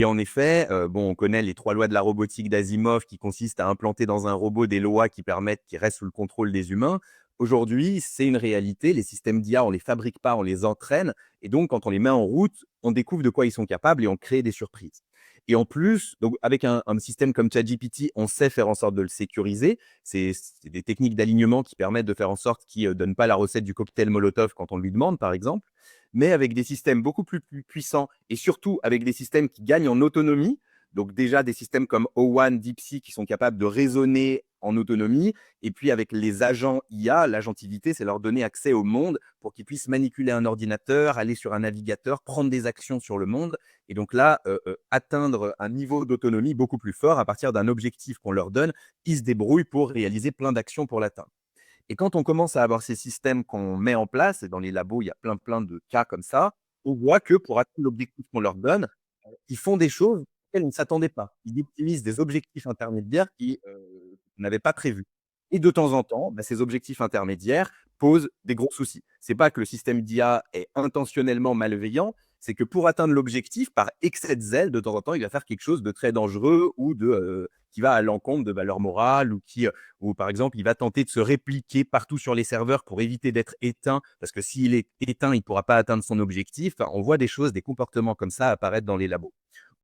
Et en effet, bon, on connaît les 3 lois de la robotique d'Asimov qui consistent à implanter dans un robot des lois qui permettent qu'il reste sous le contrôle des humains. Aujourd'hui, c'est une réalité. Les systèmes d'IA, on les fabrique pas, on les entraîne et donc quand on les met en route, on découvre de quoi ils sont capables et on crée des surprises. Et en plus, donc avec un système comme ChatGPT, on sait faire en sorte de le sécuriser. C'est des techniques d'alignement qui permettent de faire en sorte qu'il, donne pas la recette du cocktail Molotov quand on lui demande, par exemple. Mais avec des systèmes beaucoup plus puissants et surtout avec des systèmes qui gagnent en autonomie. Donc déjà des systèmes comme O1, DeepSeek qui sont capables de raisonner en autonomie. Et puis avec les agents IA, l'agentivité, c'est leur donner accès au monde pour qu'ils puissent manipuler un ordinateur, aller sur un navigateur, prendre des actions sur le monde. Et donc là, atteindre un niveau d'autonomie beaucoup plus fort à partir d'un objectif qu'on leur donne, ils se débrouillent pour réaliser plein d'actions pour l'atteindre. Et quand on commence à avoir ces systèmes qu'on met en place, et dans les labos, il y a plein de cas comme ça, on voit que pour atteindre l'objectif qu'on leur donne, ils font des choses auxquelles on ne s'attendait pas. Ils utilisent des objectifs intermédiaires qui, qu'on n'avait pas prévus. Et de temps en temps, bah, ces objectifs intermédiaires posent des gros soucis. C'est pas que le système d'IA est intentionnellement malveillant, c'est que pour atteindre l'objectif, par excès de zèle, de temps en temps, il va faire quelque chose de très dangereux ou qui va à l'encontre de valeurs morales ou par exemple, il va tenter de se répliquer partout sur les serveurs pour éviter d'être éteint, parce que s'il est éteint, il ne pourra pas atteindre son objectif. Enfin, on voit des choses, des comportements comme ça apparaître dans les labos.